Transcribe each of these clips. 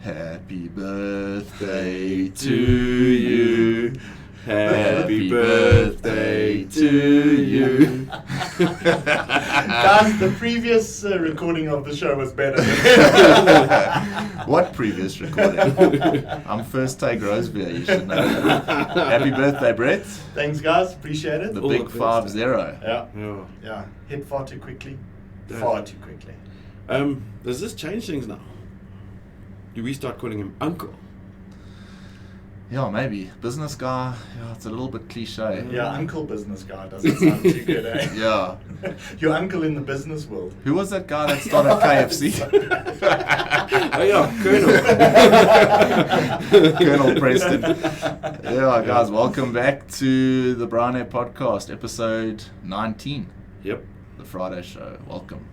Happy birthday to you. Happy birthday to you. Guys, the previous recording of the show was better. What previous recording? I'm first take Rosebeer, you should know. Happy birthday, Brett. Thanks, guys. Appreciate it. The big 5-0. Yeah. Hit far too quickly. Yeah. Far too quickly. Does this change things now? Do we start calling him Uncle? Yeah, maybe. Business guy, it's a little bit cliche. Yeah, uncle business guy doesn't sound too good, eh? Yeah. Your uncle in the business world. Who was that guy that started KFC? Oh yeah, Colonel. Colonel Preston. Yeah, guys, welcome back to the Brown Air Podcast, episode 19. Yep. The Friday show. Welcome.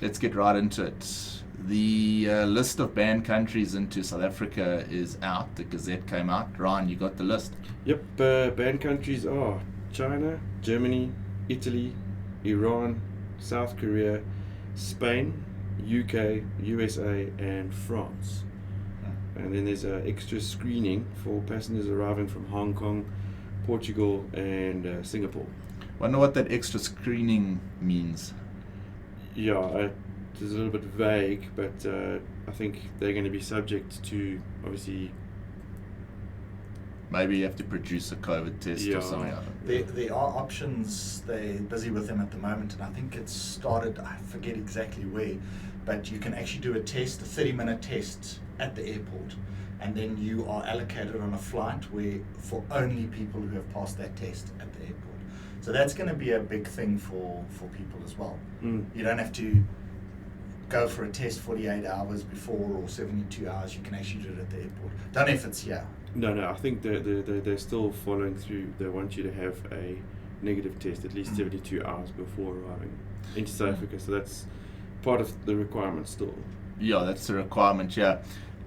Let's get right into it. The list of banned countries into South Africa is out. The Gazette came out. Ryan, you got the list? Yep. Banned countries are China, Germany, Italy, Iran, South Korea, Spain, UK, USA, and France. And then there's an extra screening for passengers arriving from Hong Kong, Portugal, and Singapore. Wonder what that extra screening means. Yeah, it's a little bit vague, but I think they're going to be subject to, obviously... Maybe you have to produce a COVID test or something. There are options. They're busy with them at the moment, and I think it's started, I forget exactly where, but you can actually do a test, a 30-minute test at the airport, and then you are allocated on a flight where for only people who have passed that test at the airport. So that's going to be a big thing for people as well. You don't have to go for a test 48 hours before or 72 hours. You can actually do it at the airport. Don't know if it's here. No, I think they're still following through. They want you to have a negative test at least 72 hours before arriving into South Africa. So that's part of the requirement still. Yeah, that's the requirement, yeah.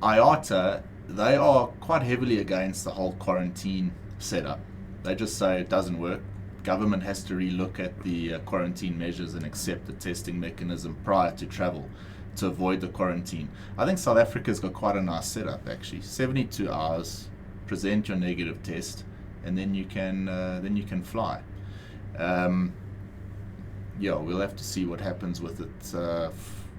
IATA, they are quite heavily against the whole quarantine setup. They just say it doesn't work. Government has to relook at the quarantine measures and accept the testing mechanism prior to travel to avoid the quarantine. I think South Africa's got quite a nice setup actually. 72 hours, present your negative test, and then you can fly. We'll have to see what happens with it.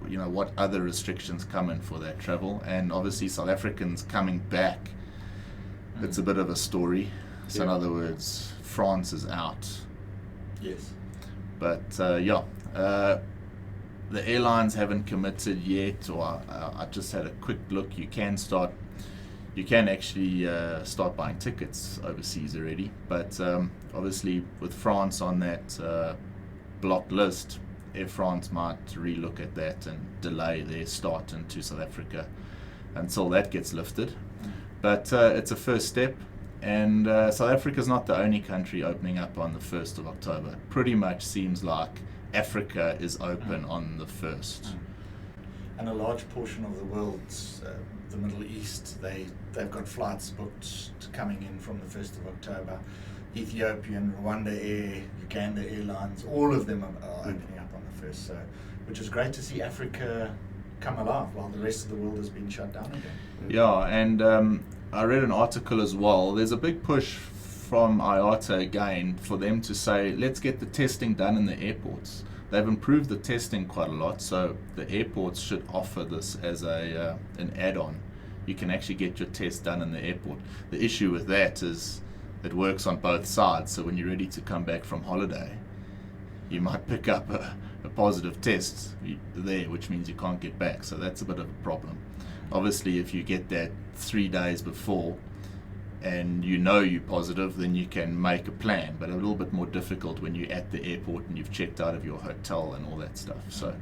What other restrictions come in for that travel, and obviously South Africans coming back. It's a bit of a story. So in other words, France is out. Yes. But the airlines haven't committed yet, or I just had a quick look. You can actually start buying tickets overseas already. But obviously with France on that blocked list, Air France might relook at that and delay their start into South Africa until that gets lifted. But it's a first step. And South Africa is not the only country opening up on the 1st of October. It pretty much seems like Africa is open on the 1st. And a large portion of the world, the Middle East, they've got flights booked coming in from the 1st of October. Ethiopian, Rwanda Air, Uganda Airlines, all of them are opening up on the 1st. So, which is great to see Africa come alive while the rest of the world has been shut down again. Yeah, and I read an article as well. There's a big push from IATA again for them to say, let's get the testing done in the airports. They've improved the testing quite a lot, so the airports should offer this as an add-on. You can actually get your test done in the airport. The issue with that is it works on both sides, so when you're ready to come back from holiday, you might pick up a positive test there, which means you can't get back, so that's a bit of a problem. Obviously, if you get that 3 days before and you're positive, then you can make a plan, but a little bit more difficult when you're at the airport and you've checked out of your hotel and all that stuff. So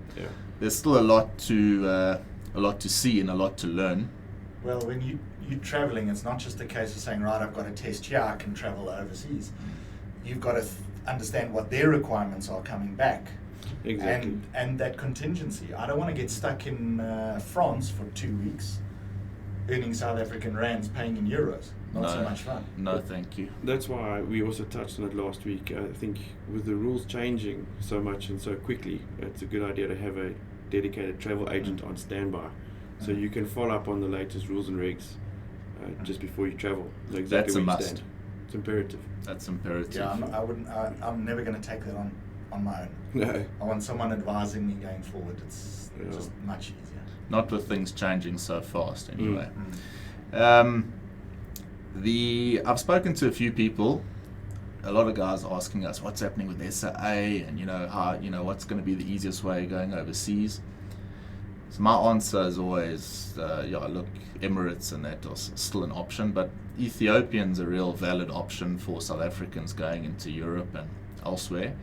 there's still a lot to see and a lot to learn. Well, when you're traveling, it's not just a case of saying, right, I've got a test here, I can travel overseas. You've got to understand what their requirements are coming back. Exactly. And that contingency. I don't want to get stuck in France for 2 weeks, earning South African rands, paying in euros. Not so much fun. No, thank you. That's why we also touched on it last week. I think with the rules changing so much and so quickly, it's a good idea to have a dedicated travel agent on standby So you can follow up on the latest rules and regs just before you travel. Know exactly That's a where you must. stand. It's imperative. That's imperative. Yeah, I'm never going to take that on my own. No. I want someone advising me going forward. It's Yeah. just much easier. Not with things changing so fast, anyway. Mm. I've spoken to a few people. A lot of guys asking us what's happening with SAA, and what's going to be the easiest way going overseas. So my answer is always, look, Emirates and that are still an option, but Ethiopian's a real valid option for South Africans going into Europe and elsewhere.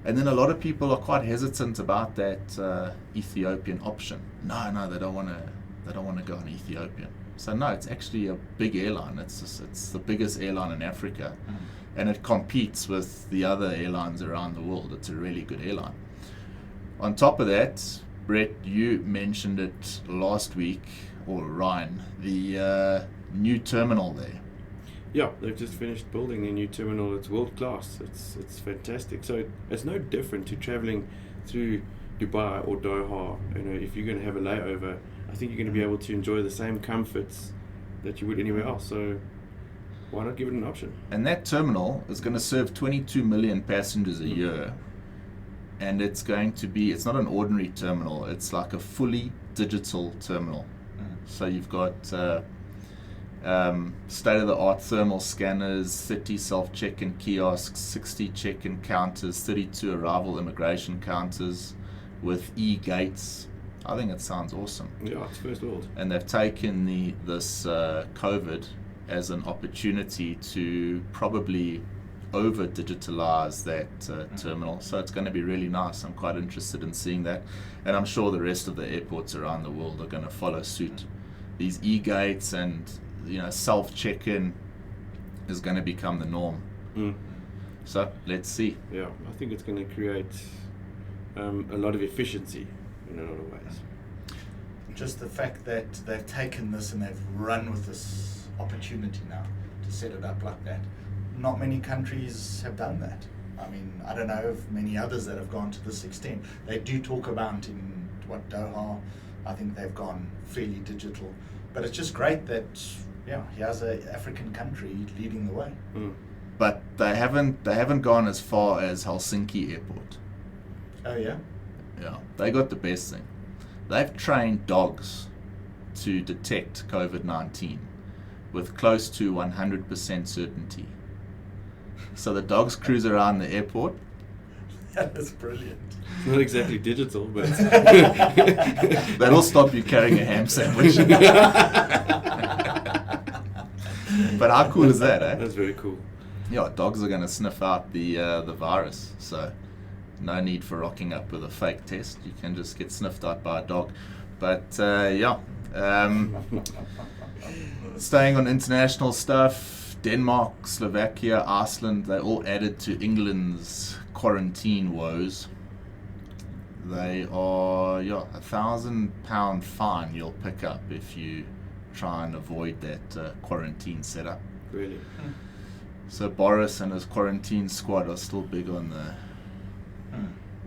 And then a lot of people are quite hesitant about that Ethiopian option. No, they don't want to go on Ethiopian. So no, it's actually a big airline. It's the biggest airline in Africa, and it competes with the other airlines around the world. It's a really good airline. On top of that, Brett, you mentioned it last week, or Ryan, the new terminal there. Yeah, they've just finished building a new terminal. It's world class. It's fantastic. So it's no different to traveling through Dubai or Doha. If you're going to have a layover, I think you're going to be able to enjoy the same comforts that you would anywhere else. So why not give it an option? And that terminal is going to serve 22 million passengers a year. And it's not an ordinary terminal. It's like a fully digital terminal. So you've got state-of-the-art thermal scanners, 30 self-check-in kiosks, 60 check-in counters, 32 arrival immigration counters with e-gates. I think it sounds awesome. Yeah, it's first world. And they've taken this COVID as an opportunity to probably over-digitalize that terminal. So it's going to be really nice. I'm quite interested in seeing that. And I'm sure the rest of the airports around the world are going to follow suit. These e-gates and self-check-in is going to become the norm. So let's see. Yeah, I think it's going to create a lot of efficiency in a lot of ways. Just the fact that they've taken this and they've run with this opportunity now to set it up like that. Not many countries have done that. I mean, I don't know of many others that have gone to this extent. They do talk about in Doha, I think they've gone fairly digital. But it's just great that, here's an African country leading the way. But they haven't gone as far as Helsinki Airport. Oh yeah? Yeah, they got the best thing. They've trained dogs to detect COVID-19 with close to 100% certainty. So the dogs cruise around the airport. That is brilliant. It's not exactly digital, but that'll stop you carrying a ham sandwich. But how cool is that, eh? That's very cool. Yeah, dogs are going to sniff out the virus, so no need for rocking up with a fake test. You can just get sniffed out by a dog. But staying on international stuff, Denmark, Slovakia, Iceland, they all added to England's quarantine woes. They are, £1,000 fine you'll pick up if you try and avoid that quarantine setup. Really? So Boris and his quarantine squad are still big on the...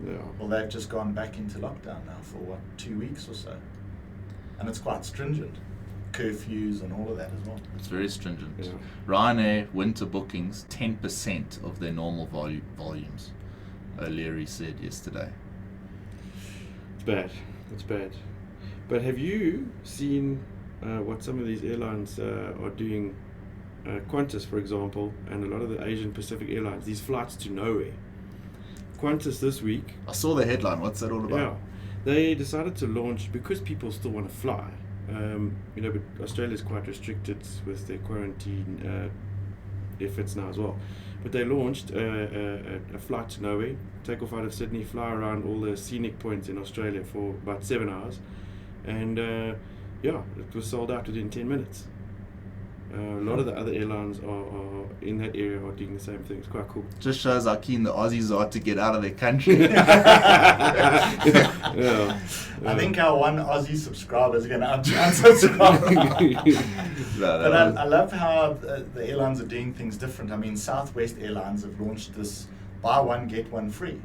Yeah. Well, they've just gone back into lockdown now for 2 weeks or so. And it's quite stringent. Curfews and all of that as well. It's very stringent. Yeah. Ryanair winter bookings 10% of their normal volumes, O'Leary said yesterday. It's bad. But have you seen what some of these airlines are doing? Qantas, for example, and a lot of the Asian Pacific airlines, these flights to nowhere. Qantas this week. I saw the headline. What's that all about? Yeah, they decided to launch, because people still want to fly. But Australia's quite restricted with their quarantine efforts now as well. But they launched a flight to nowhere, take off out of Sydney, fly around all the scenic points in Australia for about 7 hours, and it was sold out within 10 minutes. A lot of the other airlines are in that area are doing the same thing. It's quite cool. Just shows how keen the Aussies are to get out of their country. I think our one Aussie subscriber is going to unsubscribe. But I love how the airlines are doing things different. I mean, Southwest Airlines have launched this buy one, get one free.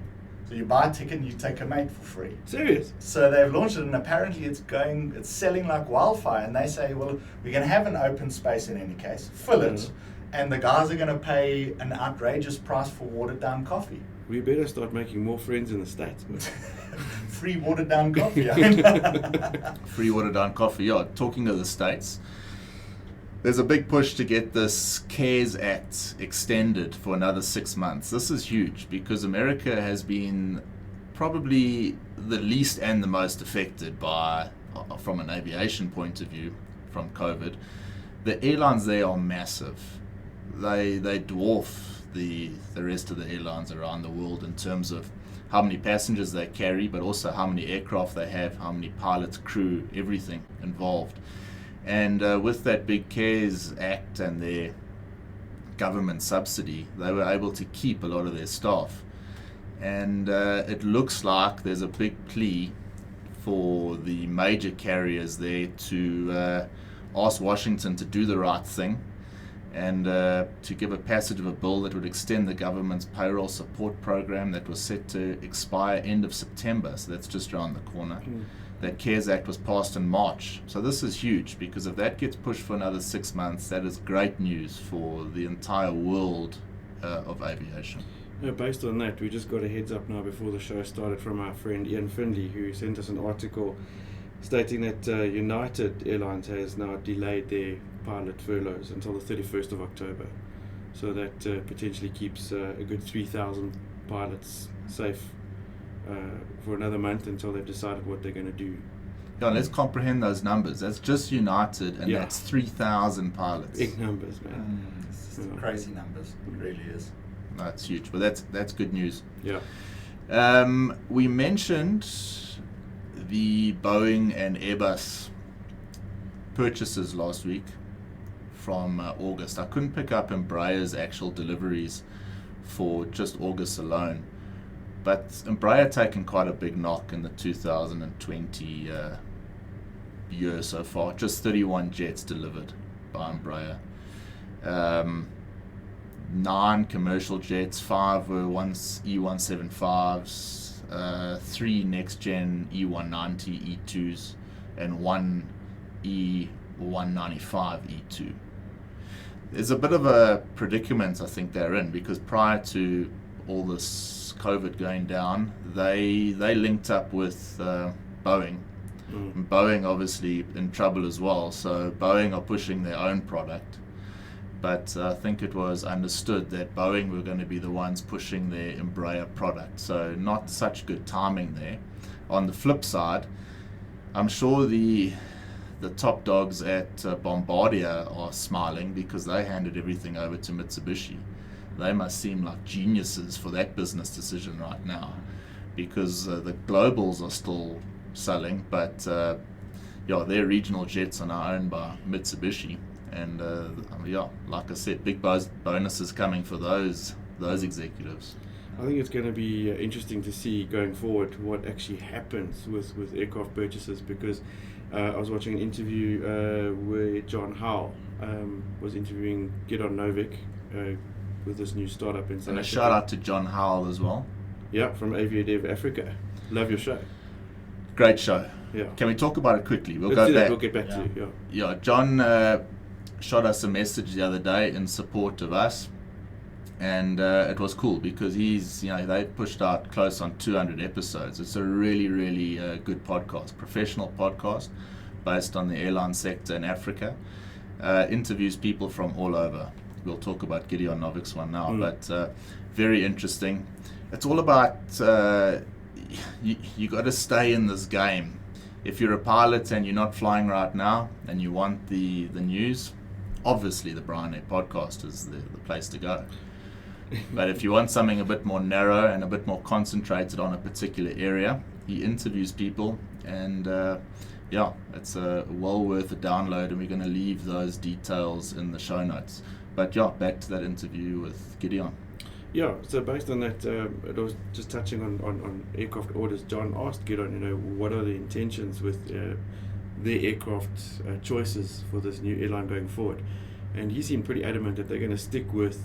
So you buy a ticket and you take a mate for free. Serious? So they've launched it, and apparently it's selling like wildfire. And they say, well, we're going to have an open space in any case, fill it, and the guys are going to pay an outrageous price for watered down coffee. We better start making more friends in the States. Free watered down coffee. Free watered down coffee. Yeah, talking of the States, there's a big push to get this CARES Act extended for another 6 months. This is huge because America has been probably the least and the most affected by, from an aviation point of view, from COVID. The airlines there are massive. They dwarf the rest of the airlines around the world in terms of how many passengers they carry, but also how many aircraft they have, how many pilots, crew, everything involved. And with that big CARES Act and their government subsidy, they were able to keep a lot of their staff. And it looks like there's a big plea for the major carriers there to ask Washington to do the right thing and to give a passage of a bill that would extend the government's payroll support program that was set to expire end of September. So that's just around the corner. That CARES Act was passed in March. So this is huge because if that gets pushed for another 6 months, that is great news for the entire world of aviation. Based on that, we just got a heads up now before the show started from our friend Ian Findley, who sent us an article stating that United Airlines has now delayed their pilot furloughs until the 31st of October. So that potentially keeps a good 3,000 pilots safe for another month until they've decided what they're going to do. Yeah, let's comprehend those numbers. That's just United, and that's 3,000 pilots. Big numbers, man. It's crazy numbers. It really is. No, it's huge, but that's good news. Yeah. We mentioned the Boeing and Airbus purchases last week from August. I couldn't pick up Embraer's actual deliveries for just August alone, but Embraer taken quite a big knock in the 2020 year so far. Just 31 jets delivered by Embraer. 9 commercial jets, 5 were E175s, 3 next-gen E190 E2s, and 1 E195 E2. There's a bit of a predicament I think they're in because prior to all this COVID going down, they linked up with Boeing. And Boeing obviously in trouble as well, so Boeing are pushing their own product. But I think it was understood that Boeing were going to be the ones pushing their Embraer product. So not such good timing there. On the flip side, I'm sure the top dogs at Bombardier are smiling because they handed everything over to Mitsubishi. They must seem like geniuses for that business decision right now because the Globals are still selling, but their regional jets are now owned by Mitsubishi. And like I said, big bonuses coming for those executives. I think it's going to be interesting to see going forward what actually happens with aircraft purchases because I was watching an interview where John Howell was interviewing Gideon Novik with this new startup in South Africa. And a shout out to John Howell as well. Yeah, from Aviadev Africa. Love your show. Great show. Yeah. Can we talk about it quickly? Let's go back. We'll get back to you. Yeah, John shot us a message the other day in support of us, and it was cool because they pushed out close on 200 episodes. It's a really, really good podcast, professional podcast based on the airline sector in Africa. Interviews people from all over. We'll talk about Gideon Novik's one now, but very interesting. It's all about you got to stay in this game. If you're a pilot and you're not flying right now and you want the news, obviously the Brian Air podcast is the place to go. But if you want something a bit more narrow and a bit more concentrated on a particular area, he interviews people, and it's well worth a download, and we're going to leave those details in the show notes. But back to that interview with Gideon. Yeah, so based on that, it was just touching on aircraft orders. John asked Gideon, what are the intentions with their aircraft choices for this new airline going forward? And he seemed pretty adamant that they're going to stick with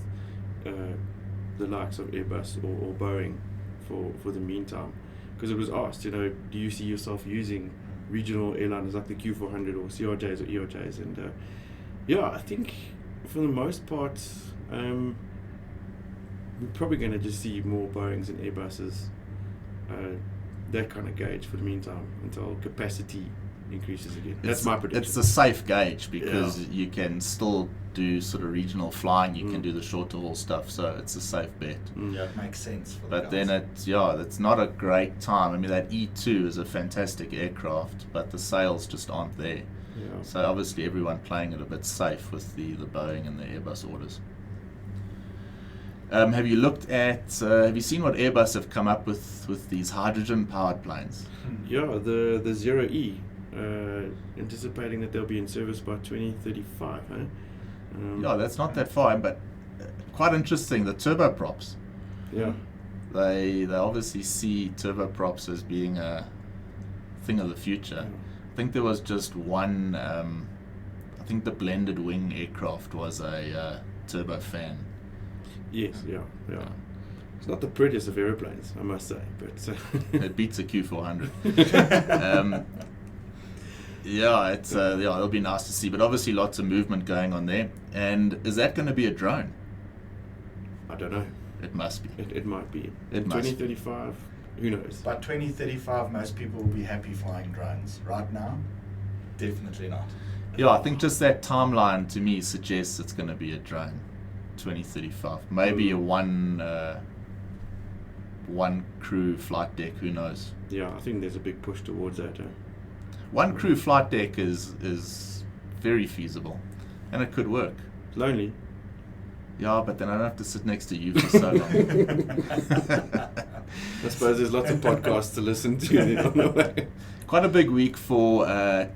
the likes of Airbus or Boeing for the meantime, because it was asked, do you see yourself using regional airliners like the Q400 or CRJs or ERJs? And I think for the most part, we're probably going to just see more Boeings and Airbuses, that kind of gauge for the meantime, until capacity increases again. That's my prediction. It's a safe gauge because you can still do sort of regional flying, you can do the shorter haul stuff, so it's a safe bet. Yeah, it makes sense for But the then guys. it's not a great time. I mean, that E2 is a fantastic aircraft, but the sales just aren't there. Yeah. So obviously everyone playing it a bit safe with the Boeing and the Airbus orders. Have you looked at, have you seen what Airbus have come up with these hydrogen powered planes? Yeah, the 0E, anticipating that they'll be in service by 2035, huh? Yeah, that's not that far, but quite interesting, the turboprops. Yeah. They obviously see turboprops as being a thing of the future. Yeah. I think there was just one, I think the blended wing aircraft was a turbofan. Yes, yeah. It's not the prettiest of aeroplanes, I must say, but It beats a Q400. It'll be nice to see, but obviously lots of movement going on there. And is that going to be a drone? I don't know. It must be. It might be. It must. 2035, who knows? By 2035, most people will be happy flying drones. Right now, definitely not. Yeah, I think just that timeline to me suggests it's going to be a drone. 2035, maybe a one crew flight deck. Who knows? Yeah, I think there's a big push towards that. One crew flight deck is very feasible, and it could work. Lonely. Yeah, but then I don't have to sit next to you for so long. I suppose there's lots of podcasts to listen to on the way. Quite a big week for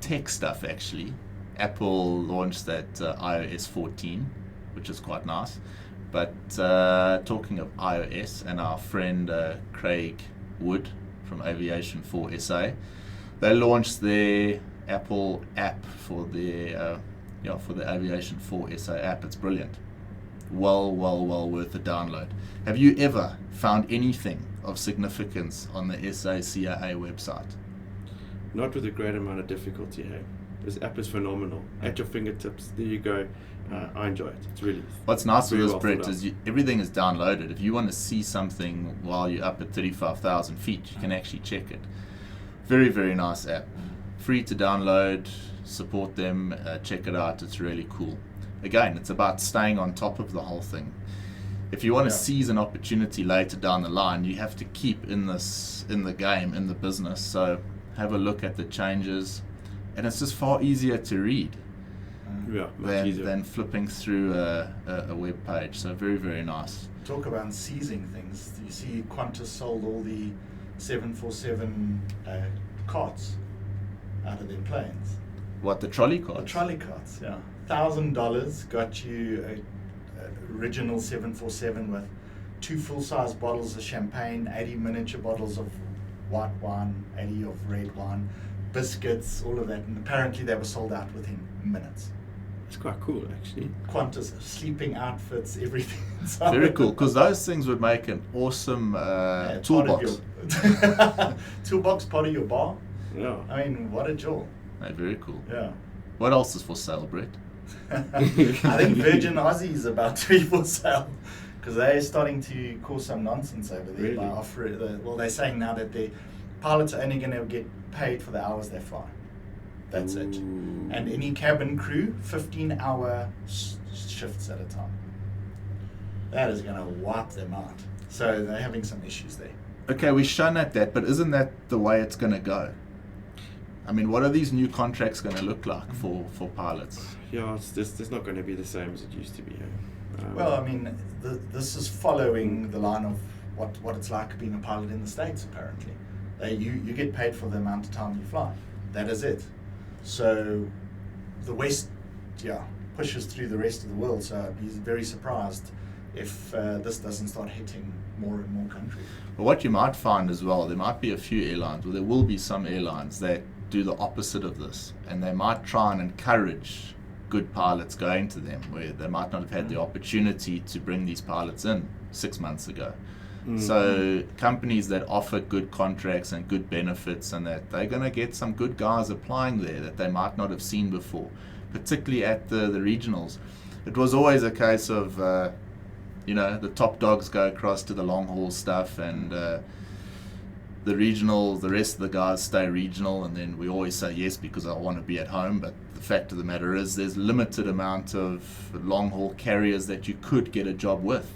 tech stuff, actually. Apple launched that iOS 14, which is quite nice. But talking of iOS, and our friend Craig Wood from Aviation 4 SA, they launched their Apple app for the Aviation 4 SA app. It's brilliant. Well worth a download. Have you ever found anything of significance on the SACAA website? Not with a great amount of difficulty, hey. This app is phenomenal. At your fingertips, there you go. I enjoy it. It's really What's nice with very this, well Brett, thought is everything is downloaded. If you want to see something while you're up at 35,000 feet, you can actually check it. Very, very nice app. Free to download, support them, check it out. It's really cool. Again, it's about staying on top of the whole thing. If you want to seize an opportunity later down the line, you have to keep in the game, in the business. So have a look at the changes, and it's just far easier to read than flipping through a web page. So very, very nice. Talk about seizing things. You see Qantas sold all the 747 carts out of their planes. What, the trolley carts? The trolley carts, yeah. $1,000 got you a original 747 with 2 full-size bottles of champagne, 80 miniature bottles of white wine, 80 of red wine, biscuits, all of that. And apparently they were sold out within minutes. It's quite cool, actually. Qantas, sleeping outfits, everything. Very cool, because those things would make an awesome toolbox. Toolbox, part of your bar. Yeah. I mean, what a jewel. Very cool. Yeah. What else is for sale, Brett? I think Virgin Aussie is about to be for sale, because they're starting to cause some nonsense over there by offering. They're saying now that the pilots are only going to get paid for the hours they fly. That's it. And any cabin crew, 15-hour shifts at a time. That is going to wipe them out. So they're having some issues there. Okay, we've shown at that, but isn't that the way it's going to go? I mean, what are these new contracts going to look like for pilots? Yeah, it's not going to be the same as it used to be. Well, I mean, this is following the line of what it's like being a pilot in the States, apparently. You get paid for the amount of time you fly. That is it. So the West, pushes through the rest of the world. So I'd be very surprised if this doesn't start hitting more and more countries. But what you might find as well, there might be a few airlines, or there will be some airlines that do the opposite of this, and they might try and encourage good pilots going to them, where they might not have had the opportunity to bring these pilots in 6 months ago. So companies that offer good contracts and good benefits, and that they're going to get some good guys applying there that they might not have seen before, particularly at the regionals. It was always a case of, the top dogs go across to the long haul stuff, and the rest of the guys stay regional, and then we always say yes because I want to be at home. But the fact of the matter is there's limited amount of long haul carriers that you could get a job with.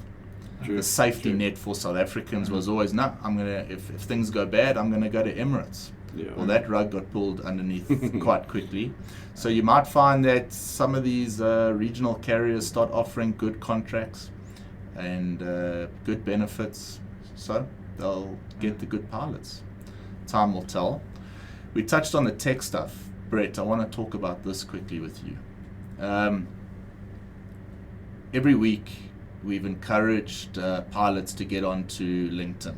True, the safety true. net for South Africans was always, no, I'm gonna, if things go bad, I'm gonna go to Emirates. Yeah. Well, that rug got pulled underneath quite quickly. So you might find that some of these regional carriers start offering good contracts and good benefits, so they'll get the good pilots. Time will tell. We touched on the tech stuff. Brett, I want to talk about this quickly with you. Every week we've encouraged pilots to get onto LinkedIn,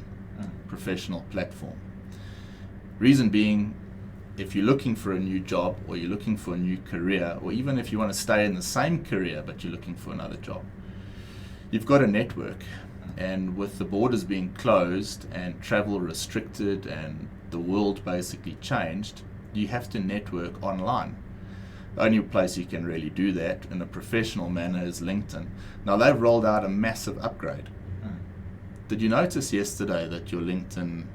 professional platform. Reason being, if you're looking for a new job, or you're looking for a new career, or even if you want to stay in the same career but you're looking for another job, you've got a network. And with the borders being closed and travel restricted and the world basically changed, you have to network online. The only place you can really do that in a professional manner is LinkedIn. Now they've rolled out a massive upgrade. Did you notice yesterday that your LinkedIn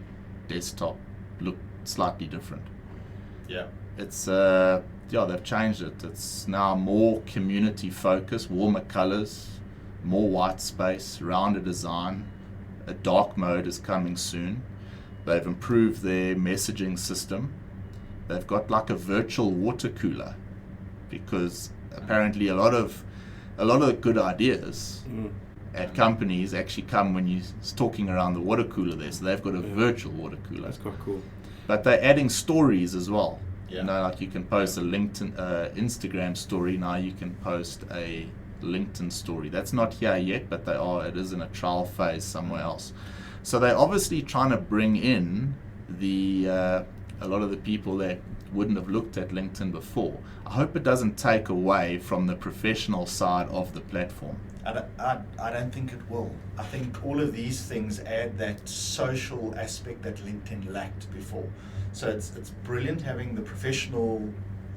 desktop looked slightly different? Yeah. It's they've changed it. It's now more community focused, warmer colors, more white space, rounder design. A dark mode is coming soon. They've improved their messaging system. They've got like a virtual water cooler, because apparently a lot of the good ideas at companies actually come when you're talking around the water cooler there. So they've got a virtual water cooler. That's quite cool. But they're adding stories as well. Yeah. Like you can post a LinkedIn, Instagram story. Now you can post a LinkedIn story. That's not here yet, but it is in a trial phase somewhere else. So they're obviously trying to bring in a lot of the people that wouldn't have looked at LinkedIn before. I hope it doesn't take away from the professional side of the platform. I don't think it will. I think all of these things add that social aspect that LinkedIn lacked before. So it's brilliant having the professional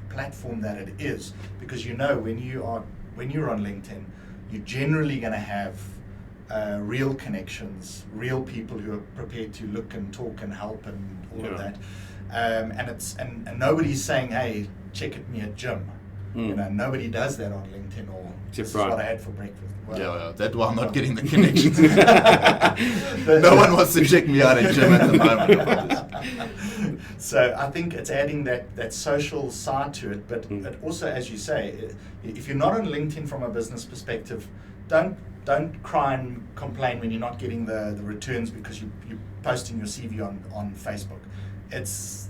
platform that it is, because when you're on LinkedIn, you're generally going to have real connections, real people who are prepared to look and talk and help and all of that. And nobody's saying, hey, check at me at gym. Nobody does that on LinkedIn, or this is what I had for breakfast. Well, that's why I'm not getting the connections. No one wants to check me out at gym at the moment. So I think it's adding that social side to it, but it also, as you say, if you're not on LinkedIn from a business perspective, don't cry and complain when you're not getting the returns because you're posting your CV on Facebook. It's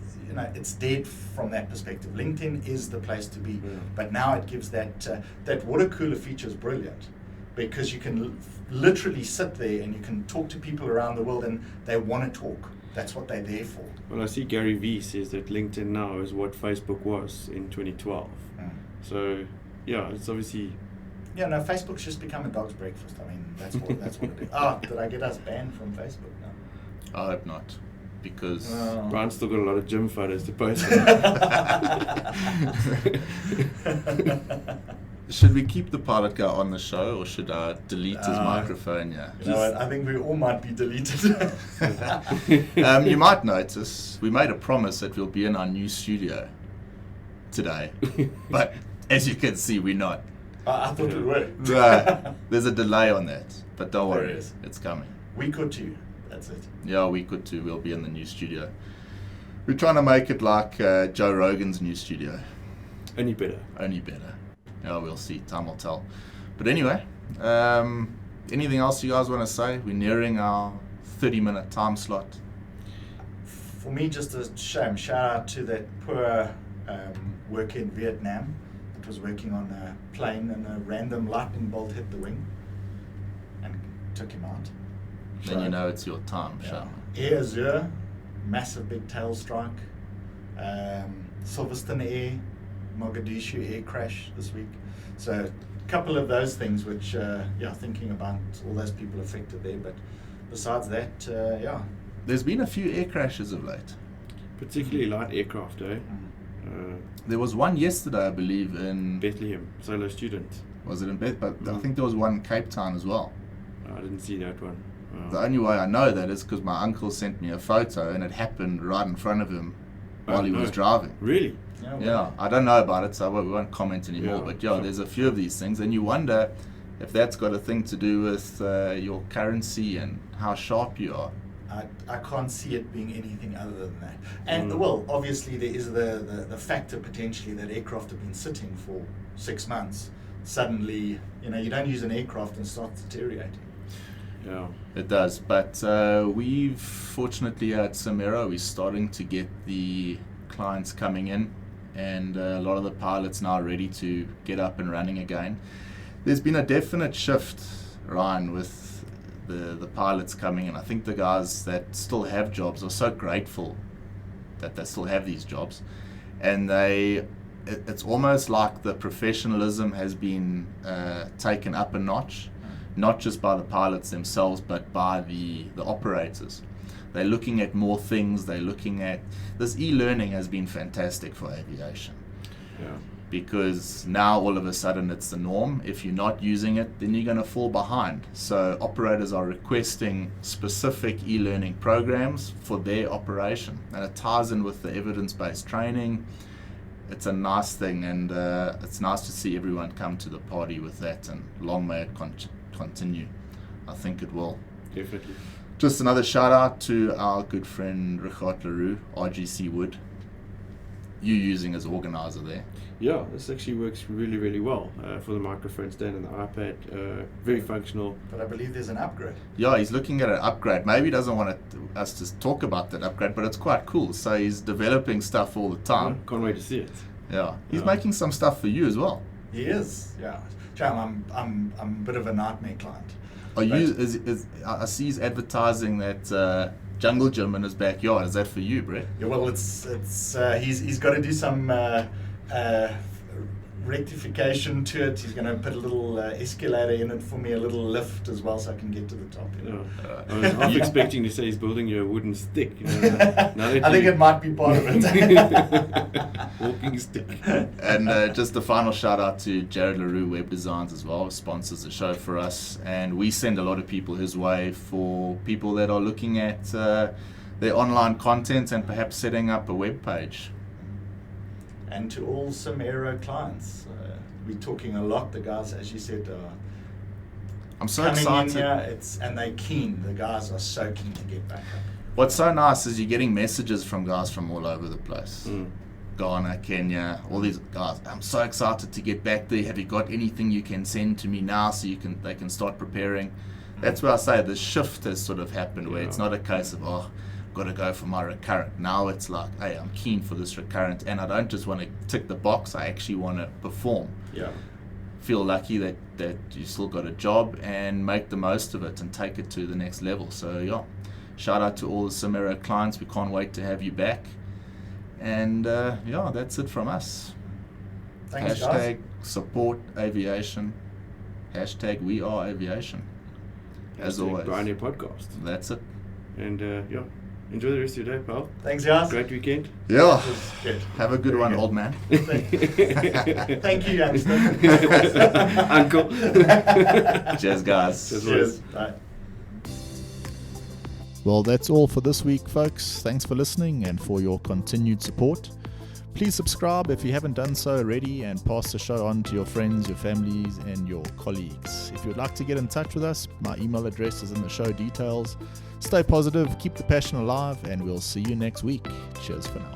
dead from that perspective. LinkedIn is the place to be, but now it gives that water cooler feature is brilliant, because you can literally sit there and you can talk to people around the world, and they want to talk. That's what they're there for. Well, I see Gary Vee says that LinkedIn now is what Facebook was in 2012. So, yeah, it's obviously... Yeah, no, Facebook's just become a dog's breakfast. I mean, that's what it is. Did I get us banned from Facebook? No. I hope not, because... Brian's still got a lot of gym photos to post. Should we keep the pilot guy on the show, or should I delete his microphone? Yeah. You know what? I think we all might be deleted. You might notice we made a promise that we'll be in our new studio today, but as you can see, we're not. I thought we were. There's a delay on that, but don't There worry, is. it's coming. Week or two, that's it. Yeah, a week or two, we'll be in the new studio. We're trying to make it like Joe Rogan's new studio. Only better. Only better. Yeah, we'll see. Time will tell. But anyway, anything else you guys want to say? We're nearing our 30-minute time slot. For me, just a shame. Shout out to that poor worker in Vietnam that was working on a plane, and a random lightning bolt hit the wing and took him out. Then you know it's your time, Sham. Air Azure, massive big tail strike. Silverstone Air, Mogadishu air crash this week. So a couple of those things which, thinking about all those people affected there, but besides that, yeah. There's been a few air crashes of late. Particularly light aircraft, eh? There was one yesterday, I believe, in Bethlehem, solo student. Was it in Beth? But I think there was one in Cape Town as well. I didn't see that one. The only way I know that is because my uncle sent me a photo, and it happened right in front of him while he was driving. Really? Yeah, I don't know about it, so we won't comment anymore. Yeah, But sure. there's a few of these things, and you wonder if that's got a thing to do with your currency and how sharp you are. I can't see it being anything other than that. And well, obviously there is the factor potentially that aircraft have been sitting for 6 months. Suddenly, you don't use an aircraft and it starts deteriorating. Yeah. It does, but we've fortunately at Samira, we're starting to get the clients coming in, and a lot of the pilots now are ready to get up and running again. There's been a definite shift, Ryan, with the pilots coming in. I think the guys that still have jobs are so grateful that they still have these jobs, and it's almost like the professionalism has been taken up a notch, not just by the pilots themselves, but by the operators. They're looking at more things. They're looking at this e-learning has been fantastic for aviation. Yeah. Because now all of a sudden it's the norm. If you're not using it, then you're going to fall behind. So operators are requesting specific e-learning programs for their operation, and it ties in with the evidence-based training. It's a nice thing, and it's nice to see everyone come to the party with that, and long may it continue. I think it will. Definitely. Just another shout out to our good friend Roux, RGC Wood. You using as organizer there. Yeah, this actually works really, really well for the microphone stand and the iPad. Very functional. But I believe there's an upgrade. Yeah, he's looking at an upgrade. Maybe he doesn't want us to talk about that upgrade, but it's quite cool. So he's developing stuff all the time. Can't wait to see it. Yeah, he's making some stuff for you as well. He is, yeah. Cham, I'm a bit of a nightmare client. Are you? I see he's advertising that jungle gym in his backyard. Is that for you, Brett? Yeah, well, it's he's got to do some rectification to it. He's going to put a little escalator in it for me, a little lift as well, so I can get to the top. I was half expecting to say he's building you a wooden stick. I think it might be part of it. Walking stick. And just a final shout out to Jared LaRue Web Designs as well, sponsors the show for us, and we send a lot of people his way for people that are looking at their online content and perhaps setting up a web page. And to all Samira clients, we're talking a lot. The guys, as you said, I'm so coming excited. in here, and they're keen. The guys are so keen to get back up. What's so nice is you're getting messages from guys from all over the place. Ghana, Kenya, all these guys. I'm so excited to get back there. Have you got anything you can send to me now so they can start preparing? That's where I say the shift has sort of happened, where it's not a case of, got to go for my recurrent. Now it's like, hey, I'm keen for this recurrent, and I don't just want to tick the box, I actually want to perform. Yeah. Feel lucky that you still got a job and make the most of it and take it to the next level. So yeah, shout out to all the Samira clients. We can't wait to have you back. And yeah, that's it from us. Thanks, Hashtag guys. support aviation. Hashtag we are aviation. As always. Brian, your podcast. That's it. And yeah, enjoy the rest of your day, pal. Thanks, guys. Great weekend. Yeah. Good. Have a good Very one, good. old man. Thank you, youngster. Uncle. Cheers, guys. Cheers. Bye. Well, that's all for this week, folks. Thanks for listening and for your continued support. Please subscribe if you haven't done so already, and pass the show on to your friends, your families, and your colleagues. If you'd like to get in touch with us, my email address is in the show details. Stay positive, keep the passion alive, and we'll see you next week. Cheers for now.